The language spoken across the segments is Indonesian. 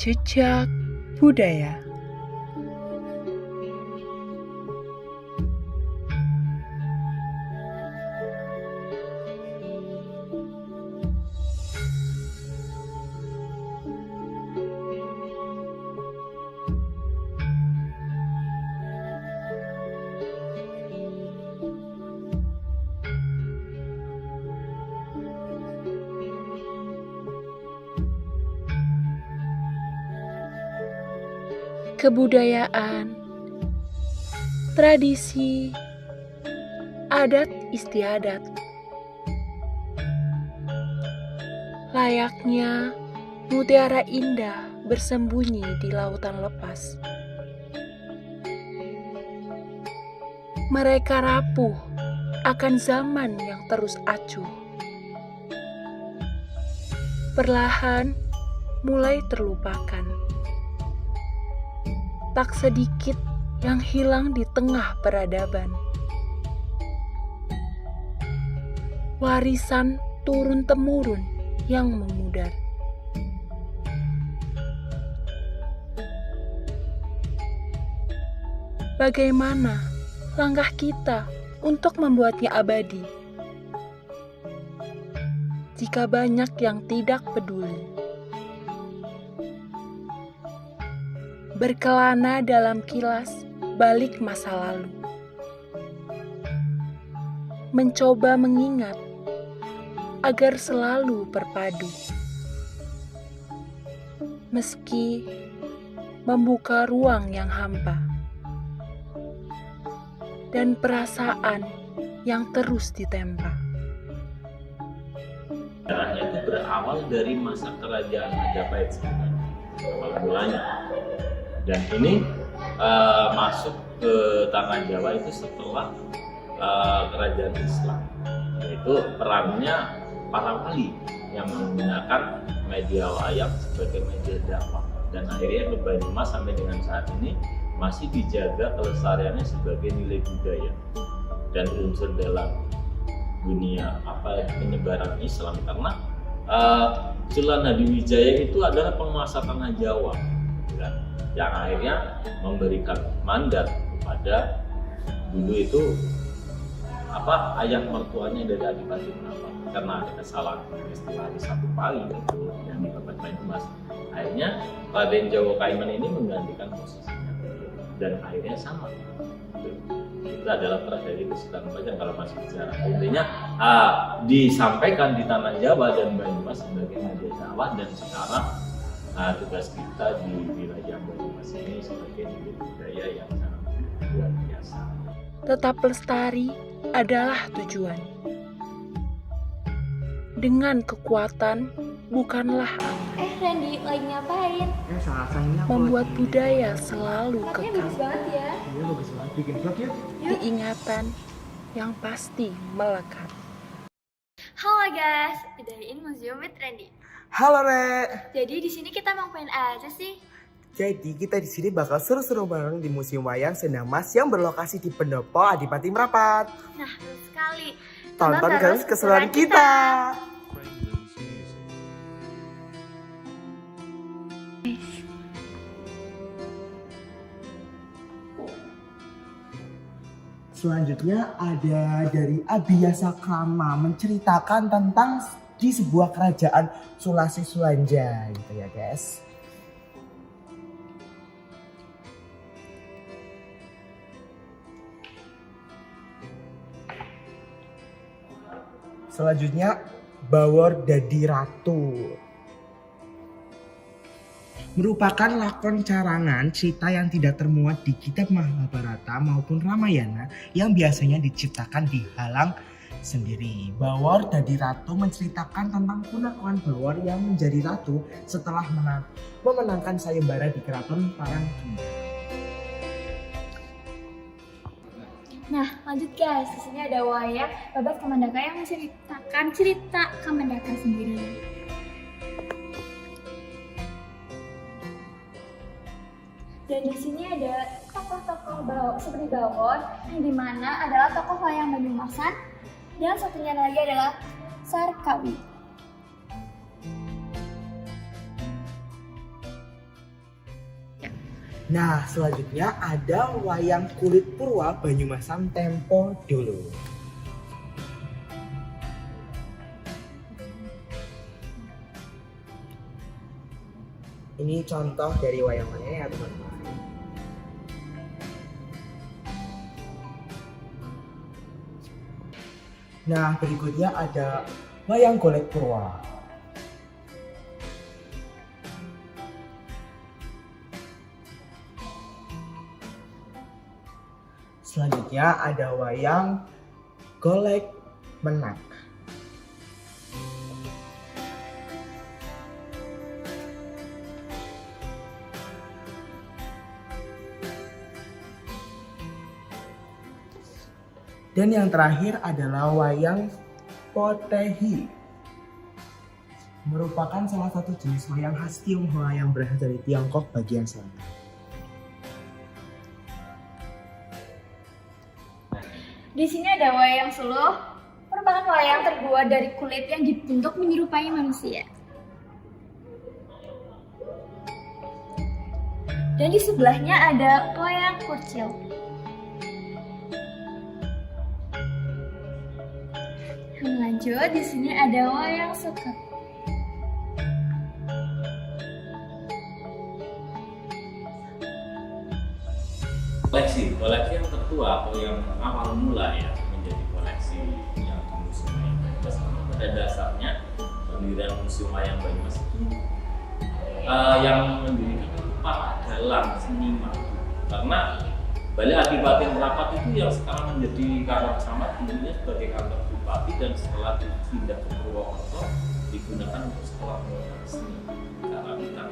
Jejak budaya. Kebudayaan, tradisi, adat istiadat. Layaknya mutiara indah bersembunyi di lautan lepas. Mereka rapuh akan zaman yang terus acuh. Perlahan mulai terlupakan. Tak sedikit yang hilang di tengah peradaban. Warisan turun-temurun yang memudar. Bagaimana langkah kita untuk membuatnya abadi? Jika banyak yang tidak peduli. Berkelana dalam kilas balik masa lalu. Mencoba mengingat agar selalu berpadu. Meski membuka ruang yang hampa. Dan perasaan yang terus ditempa. Sejarahnya itu berawal dari masa kerajaan Majapahit sebenarnya, awal mulanya. Dan ini masuk ke tanah Jawa itu setelah kerajaan Islam, yaitu perannya para wali yang menggunakan media wayang sebagai media dakwah. Dan akhirnya ke Banyumas sampai dengan saat ini masih dijaga kelestariannya sebagai nilai budaya dan unsur dalam dunia penyebaran Islam, karena Sunan Hadiwijaya itu adalah penguasa tanah Jawa, kan? Yang akhirnya memberikan mandat kepada dulu itu ayah mertuanya dari Adipati Manapan, karena ada kesalahan peristiwa di Satu Pali itu yang di Kabupaten Banyumas. Akhirnya Raden Djawa Kaiman ini menggantikan posisinya dan akhirnya sama. Itu adalah tragedi Kesultanan Bajang kalau masih bicara. Intinya disampaikan di tanah Jawa dan Banyumas sebagai media dakwah, dan sekarang tugas kita di wilayah Banyumas ini sebagai nilai budaya yang sangat luar biasa. Tetap lestari adalah tujuan. Dengan kekuatan bukanlah Randy, lagi ngapain? membuat budaya selalu Tempatnya kekal. bagus banget ya. Iya bagus banget, bikin vlog yuk. Diingatan yang pasti melekat. Halo guys, Idain Museum with Randy. Halo Re. Jadi di sini kita mau ngapain aja sih? Jadi kita di sini bakal seru-seru bareng di Museum Wayang Sendang Mas yang berlokasi di Pendopo Adipati Merapat. Nah, betul sekali. Tonton terus keseruan kita. Selanjutnya ada dari Abiyasa Krama menceritakan tentang di sebuah kerajaan Sulasi Sulanja gitu ya guys. Selanjutnya Bawor Dadi Ratu merupakan lakon carangan cerita yang tidak termuat di kitab Mahabharata maupun Ramayana yang biasanya diciptakan di Halang sendiri. Bawor Dadi Ratu menceritakan tentang punakawan Bawor yang menjadi ratu setelah memenangkan sayembara di keraton Parangtriya. Nah, lanjut guys. Di sini ada wayang Babat Kamandaka yang menceritakan cerita Kamandaka sendiri. Dan di sini ada tokoh-tokoh seperti Bawor, yang dimana adalah tokoh wayang Banyumasan, dan satunya lagi adalah Sarkawi. Nah, selanjutnya ada wayang kulit purwa Banyumasan tempo dulu. Ini contoh dari wayang-wayangnya ya teman-teman. Nah, berikutnya ada wayang golek purwa. Selanjutnya ada wayang golek menak. Dan yang terakhir adalah wayang potehi. Merupakan salah satu jenis wayang khas Tionghoa yang berasal dari Tiongkok bagian selatan. Di sini ada wayang suluh, merupakan wayang terbuat dari kulit yang dibentuk menyerupai manusia. Dan di sebelahnya ada wayang kurcil. Lanjut, di sini ada wayang seket. Koleksi yang tertua atau yang awal mula ya menjadi koleksi yang di Museum Wayang Banyumas, pada dasarnya pendirian Museum Wayang Banyumas itu yang mendirikan para dalang seniman, karena Balai Adipaten Merapat itu yang sekarang menjadi kantor camat dulunya sebagai kantor bupati, dan setelah pindah ke Purwokerto digunakan untuk sekolah menengah seni karawitan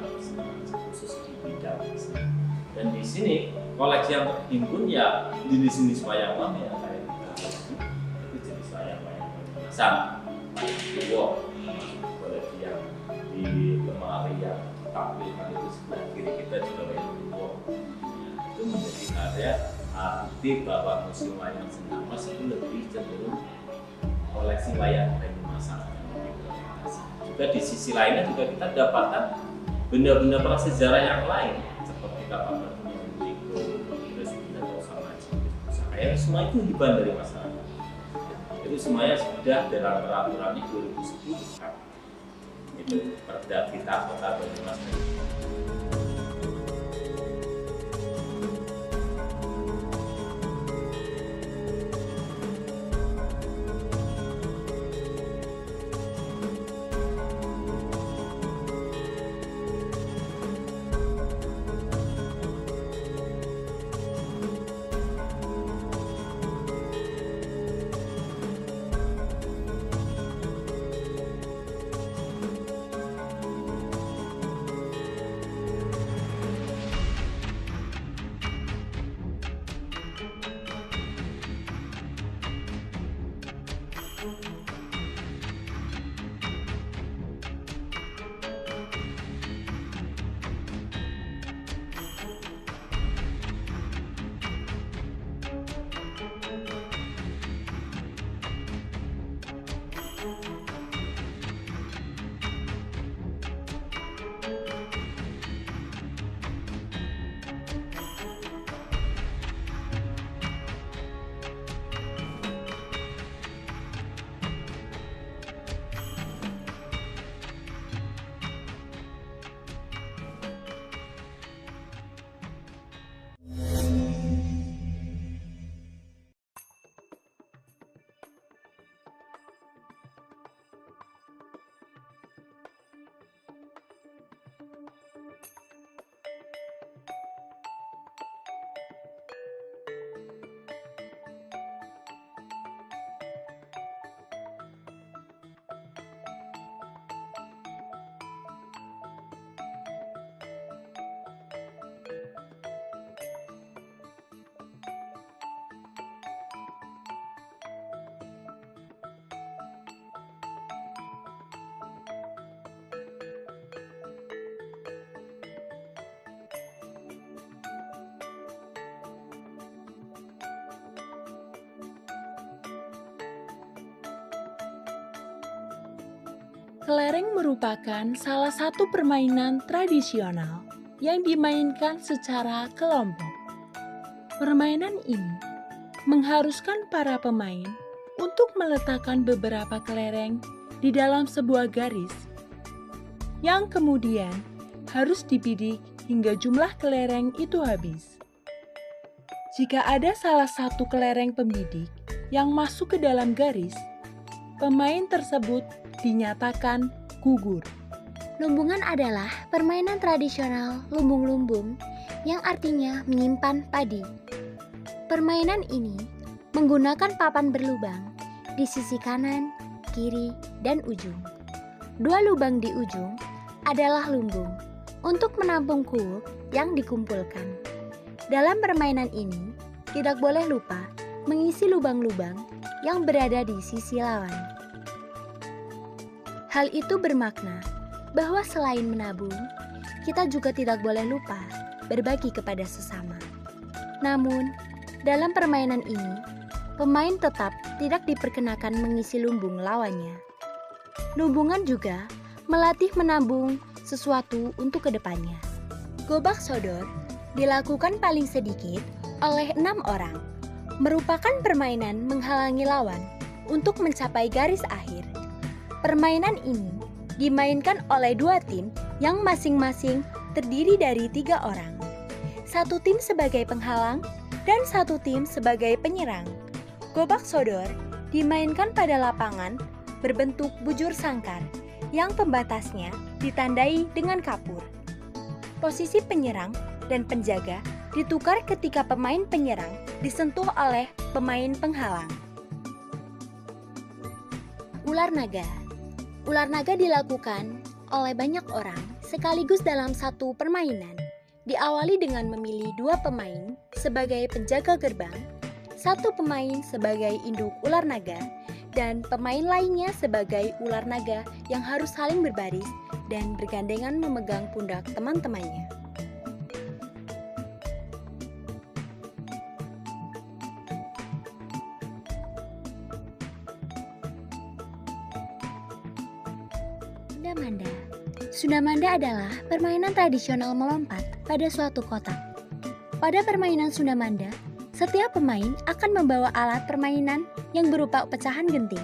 khusus di bidang seni. Dan di sini koleksi yang terhimpun ya jenis-jenis wayang lama ya, kayak itu jenis wayang-wayang Banyumasan, Purwo, koleksi yang di lemari yang tampilkan itu sebelah kiri kita juga wayang Purwo. Itu menjadi karya arti bahwa Museum Wayang Banyumas itu lebih cenderung koleksi wayang Banyumasan. Juga di sisi lainnya juga kita dapatkan benda-benda prasejarah yang lain seperti kapal Mendiko, terus kita sama kayak semua itu hibah dari masyarakat. Itu semuanya sudah dalam peraturannya 2010 kan. Itu Perda kita Kota Banyumas. Kelereng merupakan salah satu permainan tradisional yang dimainkan secara kelompok. Permainan ini mengharuskan para pemain untuk meletakkan beberapa kelereng di dalam sebuah garis yang kemudian harus dibidik hingga jumlah kelereng itu habis. Jika ada salah satu kelereng pembidik yang masuk ke dalam garis, pemain tersebut dinyatakan gugur. Lumbungan adalah permainan tradisional lumbung-lumbung yang artinya menyimpan padi. Permainan ini menggunakan papan berlubang di sisi kanan, kiri, dan ujung. 2 lubang di ujung adalah lumbung untuk menampung kuuk yang dikumpulkan. Dalam permainan ini, tidak boleh lupa mengisi lubang-lubang yang berada di sisi lawan. Hal itu bermakna bahwa selain menabung, kita juga tidak boleh lupa berbagi kepada sesama. Namun, dalam permainan ini, pemain tetap tidak diperkenakan mengisi lumbung lawannya. Lumbungan juga melatih menabung sesuatu untuk kedepannya. Gobak sodor dilakukan paling sedikit oleh 6 orang, merupakan permainan menghalangi lawan untuk mencapai garis akhir. Permainan ini dimainkan oleh 2 tim yang masing-masing terdiri dari 3 orang. 1 tim sebagai penghalang dan 1 tim sebagai penyerang. Gobak sodor dimainkan pada lapangan berbentuk bujur sangkar yang pembatasnya ditandai dengan kapur. Posisi penyerang dan penjaga ditukar ketika pemain penyerang disentuh oleh pemain penghalang. Ular naga. Ular naga dilakukan oleh banyak orang sekaligus dalam satu permainan. Diawali dengan memilih 2 pemain sebagai penjaga gerbang, 1 pemain sebagai induk ular naga, dan pemain lainnya sebagai ular naga yang harus saling berbaris dan bergandengan memegang pundak teman-temannya. Sundamanda. Sundamanda adalah permainan tradisional melompat pada suatu kotak. Pada permainan Sundamanda, setiap pemain akan membawa alat permainan yang berupa pecahan genting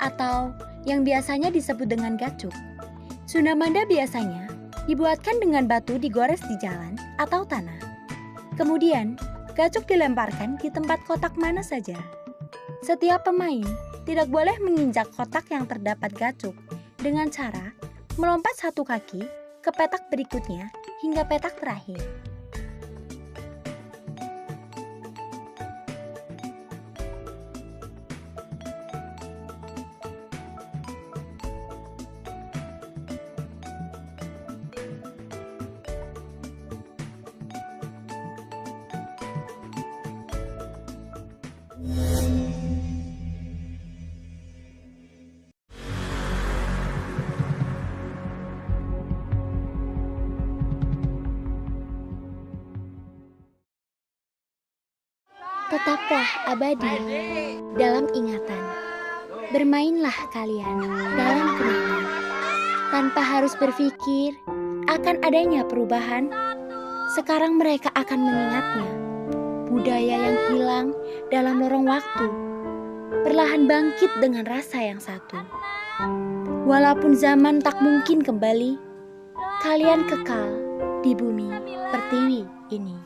atau yang biasanya disebut dengan gacuk. Sundamanda biasanya dibuatkan dengan batu digores di jalan atau tanah. Kemudian, gacuk dilemparkan di tempat kotak mana saja. Setiap pemain tidak boleh menginjak kotak yang terdapat gacuk dengan cara melompat 1 kaki ke petak berikutnya hingga petak terakhir. Tetaplah abadi dalam ingatan. Bermainlah kalian dalam kenangan. Tanpa harus berpikir akan adanya perubahan, sekarang mereka akan mengingatnya. Budaya yang hilang dalam lorong waktu perlahan bangkit dengan rasa yang satu. Walaupun zaman tak mungkin kembali, kalian kekal di bumi pertiwi ini.